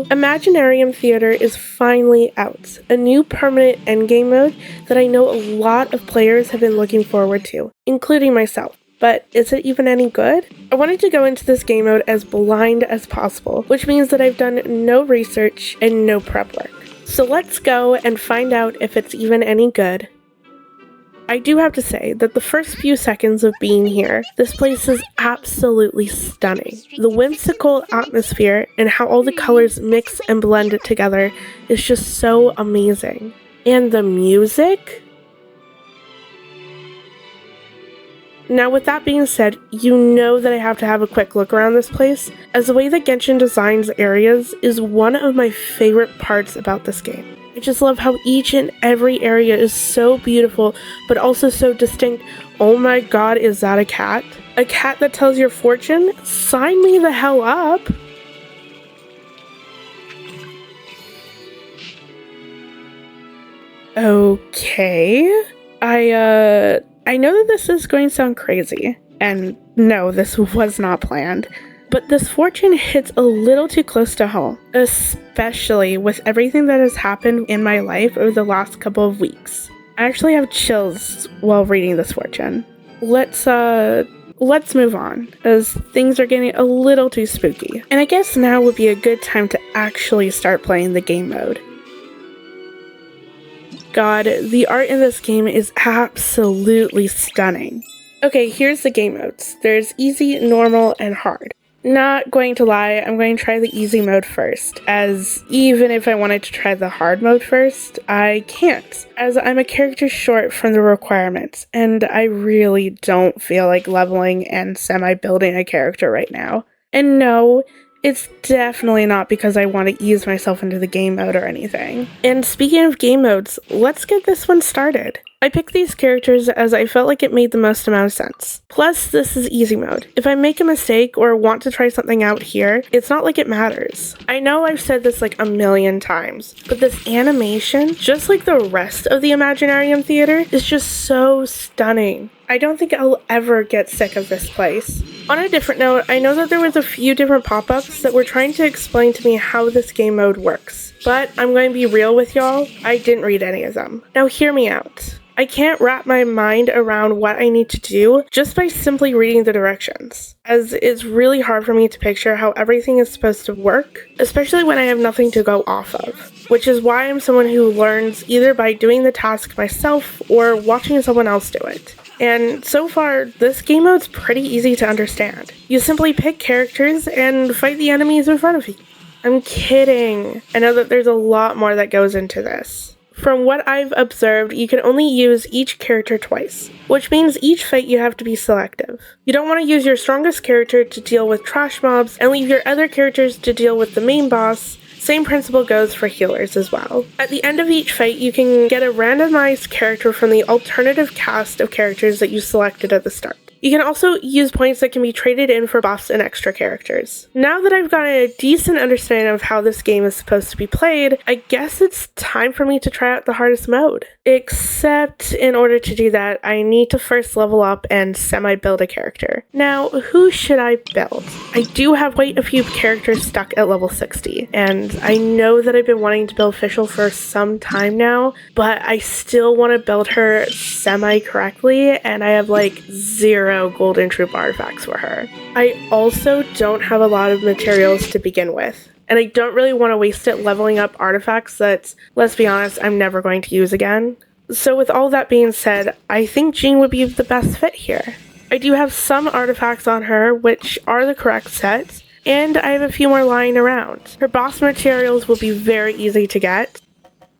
So, Imaginarium Theater is finally out, a new permanent endgame mode that I know a lot of players have been looking forward to, including myself. But is it even any good? I wanted to go into this game mode as blind as possible, which means that I've done no research and no prep work. So let's go and find out if it's even any good. I do have to say that the first few seconds of being here, this place is absolutely stunning. The whimsical atmosphere and how all the colors mix and blend together is just so amazing. And the music? Now with that being said, you know that I have to have a quick look around this place, as the way that Genshin designs areas is one of my favorite parts about this game. I just love how each and every area is so beautiful, but also so distinct. Oh my god, is that a cat? A cat that tells your fortune? Sign me the hell up! Okay. I know that this is going to sound crazy, and no, this was not planned. But this fortune hits a little too close to home, especially with everything that has happened in my life over the last couple of weeks. I actually have chills while reading this fortune. Let's move on, as things are getting a little too spooky. And I guess now would be a good time to actually start playing the game mode. God, the art in this game is absolutely stunning. Okay, here's the game modes. There's easy, normal, and hard. Not going to lie, I'm going to try the easy mode first, as even if I wanted to try the hard mode first, I can't, as I'm a character short from the requirements, and I really don't feel like leveling and semi-building a character right now. And no, it's definitely not because I want to ease myself into the game mode or anything. And speaking of game modes, let's get this one started. I picked these characters as I felt like it made the most amount of sense. Plus, this is easy mode. If I make a mistake or want to try something out here, it's not like it matters. I know I've said this like a million times, but this animation, just like the rest of the Imaginarium Theater, is just so stunning. I don't think I'll ever get sick of this place. On a different note, I know that there was a few different pop-ups that were trying to explain to me how this game mode works. But I'm going to be real with y'all, I didn't read any of them. Now hear me out. I can't wrap my mind around what I need to do just by simply reading the directions, as it's really hard for me to picture how everything is supposed to work, especially when I have nothing to go off of, which is why I'm someone who learns either by doing the task myself or watching someone else do it. And so far, this game mode's pretty easy to understand. You simply pick characters and fight the enemies in front of you. I'm kidding. I know that there's a lot more that goes into this. From what I've observed, you can only use each character twice, which means each fight you have to be selective. You don't want to use your strongest character to deal with trash mobs and leave your other characters to deal with the main boss. Same principle goes for healers as well. At the end of each fight, you can get a randomized character from the alternative cast of characters that you selected at the start. You can also use points that can be traded in for buffs and extra characters. Now that I've gotten a decent understanding of how this game is supposed to be played, I guess it's time for me to try out the hardest mode. Except in order to do that, I need to first level up and semi-build a character. Now, who should I build? I do have quite a few characters stuck at level 60, and I know that I've been wanting to build Fischl for some time now, but I still want to build her semi-correctly, and I have like 0 golden troop artifacts for her. I also don't have a lot of materials to begin with, and I don't really want to waste it leveling up artifacts that, let's be honest, I'm never going to use again. So with all that being said, I think Jean would be the best fit here. I do have some artifacts on her, which are the correct set, and I have a few more lying around. Her boss materials will be very easy to get,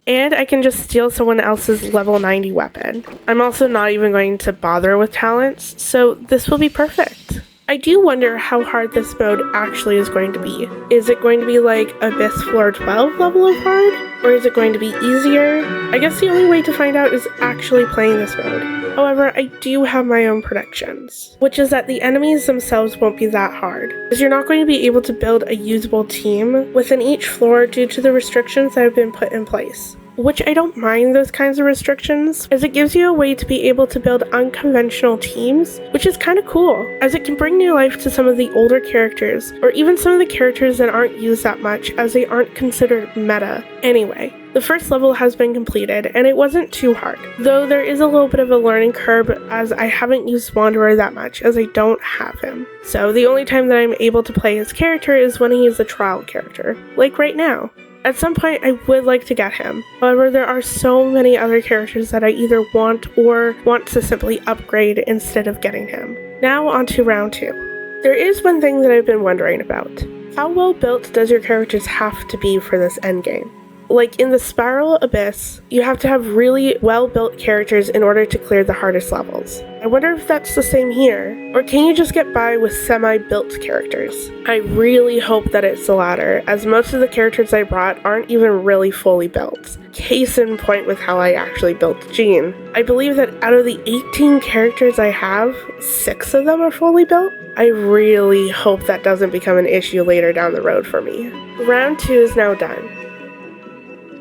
and I can just steal someone else's level 90 weapon. I'm also not even going to bother with talents, so this will be perfect. I do wonder how hard this mode actually is going to be. Is it going to be like Abyss Floor 12 level of hard? Or is it going to be easier? I guess the only way to find out is actually playing this mode. However, I do have my own predictions, which is that the enemies themselves won't be that hard, as you're not going to be able to build a usable team within each floor due to the restrictions that have been put in place. which I don't mind those kinds of restrictions, as it gives you a way to be able to build unconventional teams, which is kind of cool, as it can bring new life to some of the older characters, or even some of the characters that aren't used that much, as they aren't considered meta. Anyway, the first level has been completed, and it wasn't too hard, though there is a little bit of a learning curve as I haven't used Wanderer that much, as I don't have him. So the only time that I'm able to play his character is when he is a trial character, like right now. At some point, I would like to get him. However, there are so many other characters that I either want or want to simply upgrade instead of getting him. Now on to round 2. There is one thing that I've been wondering about. How well built does your characters have to be for this endgame? Like in the Spiral Abyss, you have to have really well-built characters in order to clear the hardest levels. I wonder if that's the same here, or can you just get by with semi-built characters? I really hope that it's the latter, as most of the characters I brought aren't even really fully built. Case in point with how I actually built Jean. I believe that out of the 18 characters I have, 6 of them are fully built. I really hope that doesn't become an issue later down the road for me. Round 2 is now done.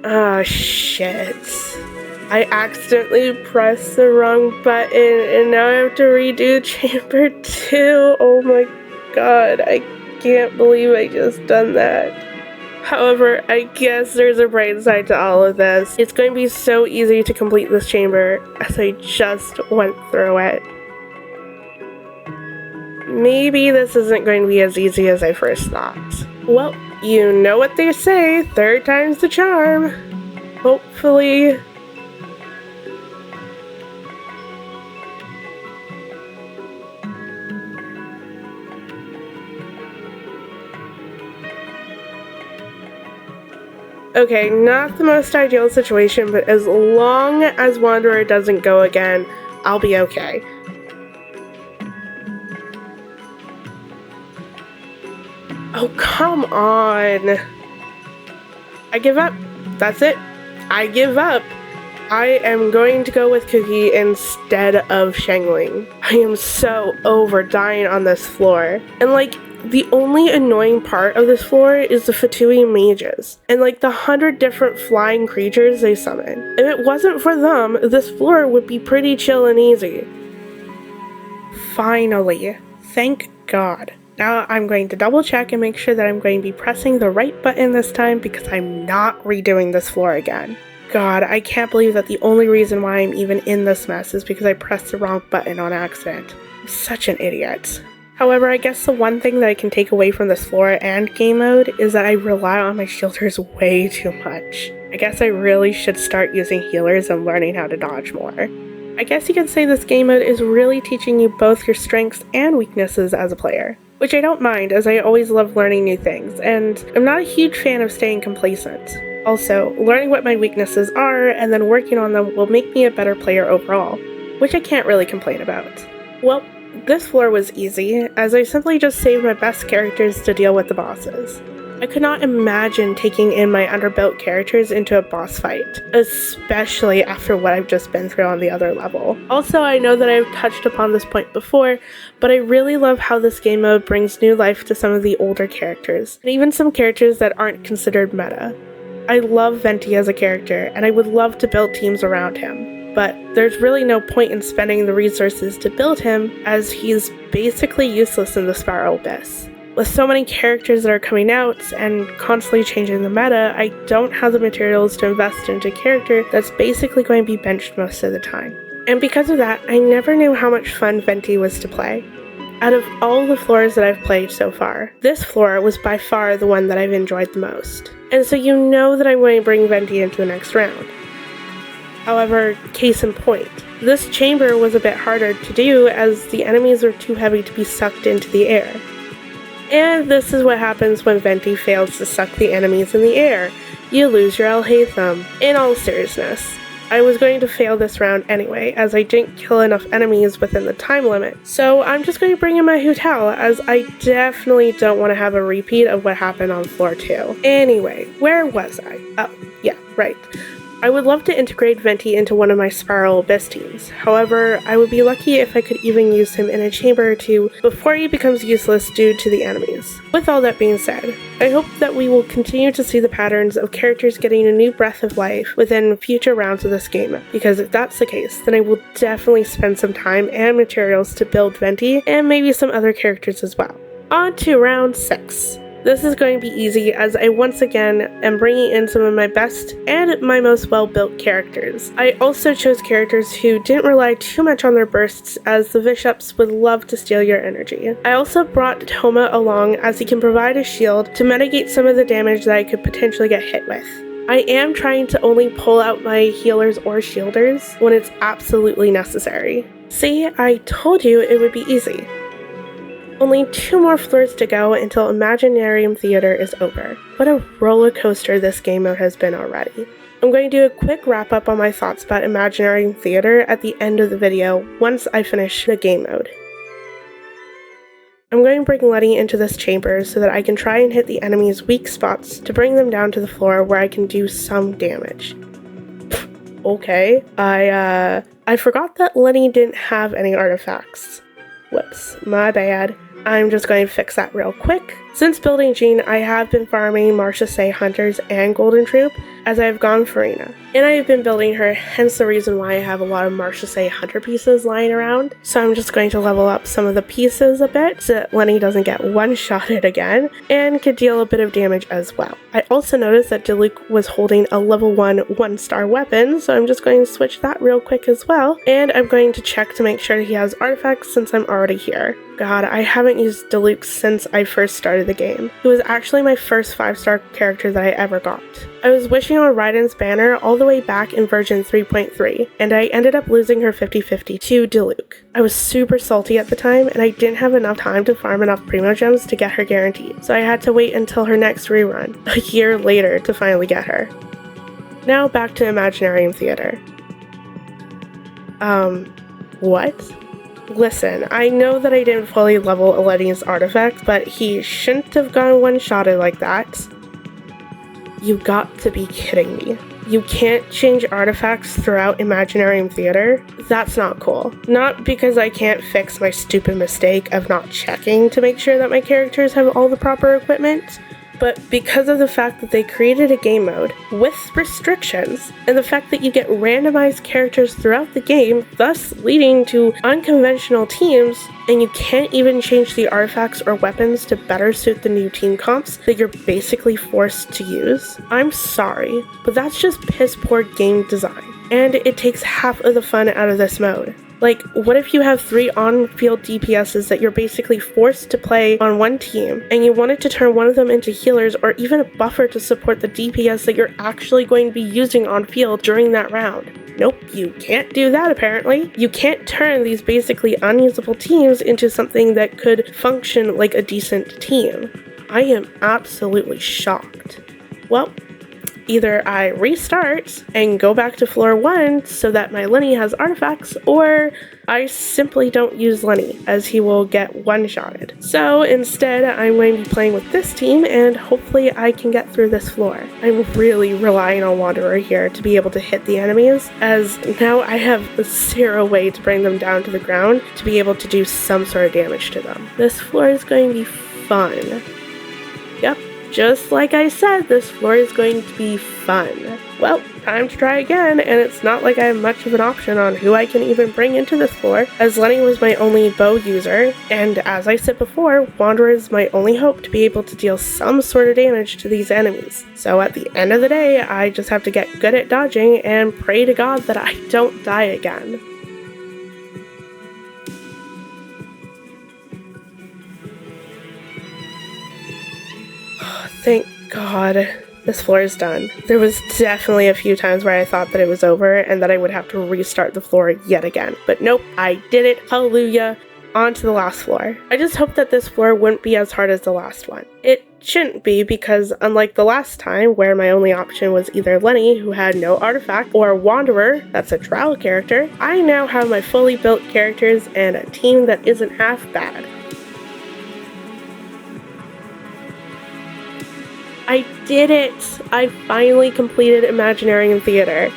Ah, shit. I accidentally pressed the wrong button and now I have to redo chamber 2. Oh my god, I can't believe I just done that. However, I guess there's a bright side to all of this. It's going to be so easy to complete this chamber as I just went through it. Maybe this isn't going to be as easy as I first thought. Well, you know what they say, third time's the charm. Hopefully. Okay, not the most ideal situation, but as long as Wanderer doesn't go again, I'll be okay. Oh, come on. I give up. That's it. I give up. I am going to go with Cookie instead of Shangling. I am so over dying on this floor. And like, the only annoying part of this floor is the Fatui mages, and like the 100 different flying creatures they summon. If it wasn't for them, this floor would be pretty chill and easy. Finally. Thank God. Now I'm going to double check and make sure that I'm going to be pressing the right button this time because I'm not redoing this floor again. God, I can't believe that the only reason why I'm even in this mess is because I pressed the wrong button on accident. I'm such an idiot. However, I guess the one thing that I can take away from this floor and game mode is that I rely on my shielders way too much. I guess I really should start using healers and learning how to dodge more. I guess you could say this game mode is really teaching you both your strengths and weaknesses as a player. Which I don't mind, as I always love learning new things, and I'm not a huge fan of staying complacent. Also, learning what my weaknesses are and then working on them will make me a better player overall, which I can't really complain about. Well, this floor was easy, as I simply just saved my best characters to deal with the bosses. I could not imagine taking in my underbuilt characters into a boss fight, especially after what I've just been through on the other level. Also, I know that I've touched upon this point before, but I really love how this game mode brings new life to some of the older characters, and even some characters that aren't considered meta. I love Venti as a character, and I would love to build teams around him, but there's really no point in spending the resources to build him, as he's basically useless in the Spiral Abyss. With so many characters that are coming out and constantly changing the meta, I don't have the materials to invest into a character that's basically going to be benched most of the time. And because of that, I never knew how much fun Venti was to play. Out of all the floors that I've played so far, this floor was by far the one that I've enjoyed the most. And so you know that I'm going to bring Venti into the next round. However, case in point, this chamber was a bit harder to do as the enemies were too heavy to be sucked into the air. And this is what happens when Venti fails to suck the enemies in the air. You lose your Alhaitham. In all seriousness, I was going to fail this round anyway, as I didn't kill enough enemies within the time limit. So I'm just going to bring in my Hu Tao, as I definitely don't want to have a repeat of what happened on floor 2. Anyway, where was I? Oh, yeah, right. I would love to integrate Venti into one of my Spiral Abyss teams. However, I would be lucky if I could even use him in a chamber or two before he becomes useless due to the enemies. With all that being said, I hope that we will continue to see the patterns of characters getting a new breath of life within future rounds of this game, because if that's the case, then I will definitely spend some time and materials to build Venti and maybe some other characters as well. On to round 6. This is going to be easy as I once again am bringing in some of my best and my most well-built characters. I also chose characters who didn't rely too much on their bursts, as the Bishops would love to steal your energy. I also brought Toma along as he can provide a shield to mitigate some of the damage that I could potentially get hit with. I am trying to only pull out my healers or shielders when it's absolutely necessary. See, I told you it would be easy. Only 2 more floors to go until Imaginarium Theater is over. What a roller coaster this game mode has been already. I'm going to do a quick wrap up on my thoughts about Imaginarium Theater at the end of the video once I finish the game mode. I'm going to bring Lyney into this chamber so that I can try and hit the enemy's weak spots to bring them down to the floor where I can do some damage. Okay, I forgot that Lyney didn't have any artifacts. Whoops, my bad. I'm just going to fix that real quick. Since building Jean, I have been farming Marchese Hunters and Golden Troop as I have gone Farina. And I have been building her, hence the reason why I have a lot of Marchese Hunter pieces lying around. So I'm just going to level up some of the pieces a bit so that Lyney doesn't get one-shotted again and could deal a bit of damage as well. I also noticed that Diluc was holding a level 1 1-star weapon, so I'm just going to switch that real quick as well. And I'm going to check to make sure he has artifacts since I'm already here. God, I haven't used Diluc since I first started the game. He was actually my first 5-star character that I ever got. I was wishing on Raiden's banner all the way back in version 3.3, and I ended up losing her 50-50 to Diluc. I was super salty at the time, and I didn't have enough time to farm enough Primo Gems to get her guaranteed, so I had to wait until her next rerun, a year later, to finally get her. Now back to Imaginarium Theater. What? Listen, I know that I didn't fully level Aleti's artifact, but he shouldn't have gone one-shotted like that. You got to be kidding me. You can't change artifacts throughout Imaginarium Theater? That's not cool. Not because I can't fix my stupid mistake of not checking to make sure that my characters have all the proper equipment, but because of the fact that they created a game mode with restrictions, and the fact that you get randomized characters throughout the game, thus leading to unconventional teams, and you can't even change the artifacts or weapons to better suit the new team comps that you're basically forced to use. I'm sorry, but that's just piss poor game design, and it takes half of the fun out of this mode. Like, what if you have 3 on-field DPSs that you're basically forced to play on one team, and you wanted to turn one of them into healers or even a buffer to support the DPS that you're actually going to be using on-field during that round? Nope, you can't do that apparently. You can't turn these basically unusable teams into something that could function like a decent team. I am absolutely shocked. Well, either I restart and go back to floor 1 so that my Lyney has artifacts, or I simply don't use Lyney as he will get one-shotted. So instead, I'm going to be playing with this team and hopefully I can get through this floor. I'm really relying on Wanderer here to be able to hit the enemies, as now I have 0 way to bring them down to the ground to be able to do some sort of damage to them. This floor is going to be fun. Yep. Just like I said, this floor is going to be fun. Well, time to try again, and it's not like I have much of an option on who I can even bring into this floor, as Lyney was my only bow user, and as I said before, Wanderer is my only hope to be able to deal some sort of damage to these enemies. So at the end of the day, I just have to get good at dodging and pray to God that I don't die again. Thank God this floor is done. There was definitely a few times where I thought that it was over and that I would have to restart the floor yet again. But nope, I did it. Hallelujah. On to the last floor. I just hope that this floor wouldn't be as hard as the last one. It shouldn't be, because unlike the last time where my only option was either Lyney, who had no artifact, or Wanderer, that's a trial character, I now have my fully built characters and a team that isn't half bad. I did it! I finally completed Imaginarium Theater.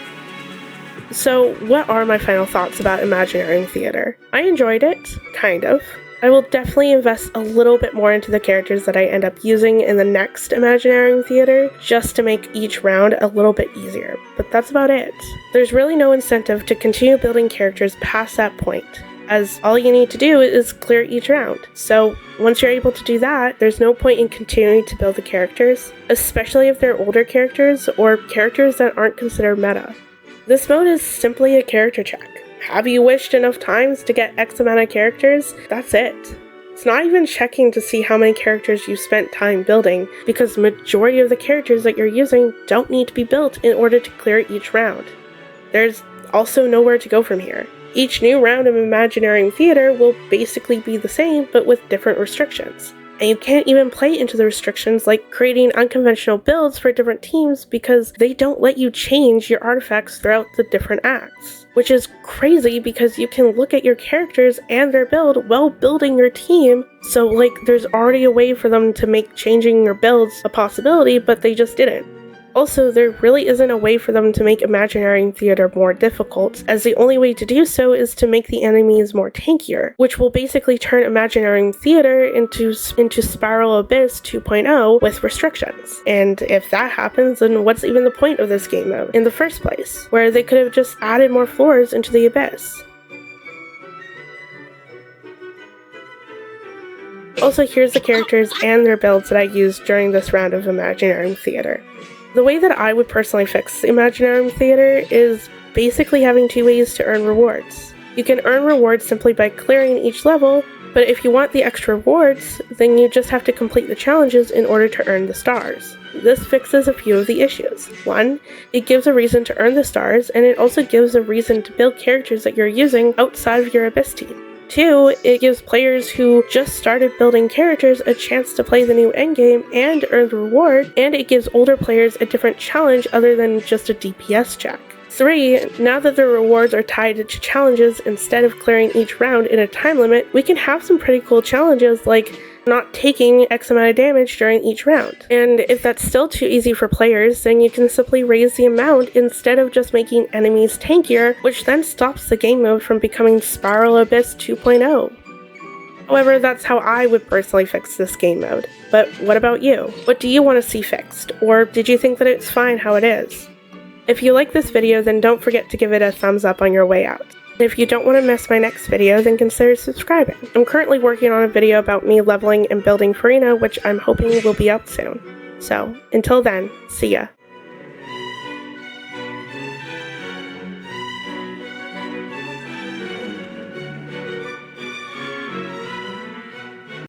So, what are my final thoughts about Imaginarium Theater? I enjoyed it, kind of. I will definitely invest a little bit more into the characters that I end up using in the next Imaginarium Theater, just to make each round a little bit easier, but that's about it. There's really no incentive to continue building characters past that point, as all you need to do is clear each round. So once you're able to do that, there's no point in continuing to build the characters, especially if they're older characters or characters that aren't considered meta. This mode is simply a character check. Have you wished enough times to get X amount of characters? That's it. It's not even checking to see how many characters you spent time building, because the majority of the characters that you're using don't need to be built in order to clear each round. There's also nowhere to go from here. Each new round of Imaginarium Theater will basically be the same, but with different restrictions. And you can't even play into the restrictions like creating unconventional builds for different teams because they don't let you change your artifacts throughout the different acts. Which is crazy because you can look at your characters and their build while building your team, so like there's already a way for them to make changing your builds a possibility, but they just didn't. Also, there really isn't a way for them to make Imaginarium Theater more difficult, as the only way to do so is to make the enemies more tankier, which will basically turn Imaginarium Theater into Spiral Abyss 2.0 with restrictions. And if that happens, then what's even the point of this game mode in the first place, where they could have just added more floors into the Abyss? Also, here's the characters and their builds that I used during this round of Imaginarium Theater. The way that I would personally fix Imaginarium Theater is basically having two ways to earn rewards. You can earn rewards simply by clearing each level, but if you want the extra rewards, then you just have to complete the challenges in order to earn the stars. This fixes a few of the issues. One, it gives a reason to earn the stars, and it also gives a reason to build characters that you're using outside of your Abyss team. Two, it gives players who just started building characters a chance to play the new endgame and earn the reward, and it gives older players a different challenge other than just a DPS check. 3, now that the rewards are tied to challenges instead of clearing each round in a time limit, we can have some pretty cool challenges like not taking X amount of damage during each round. And if that's still too easy for players, then you can simply raise the amount instead of just making enemies tankier, which then stops the game mode from becoming Spiral Abyss 2.0. However, that's how I would personally fix this game mode. But what about you? What do you want to see fixed? Or did you think that it's fine how it is? If you like this video, then don't forget to give it a thumbs up on your way out. If you don't want to miss my next video, then consider subscribing. I'm currently working on a video about me leveling and building Farina, which I'm hoping will be up soon. So, until then, see ya.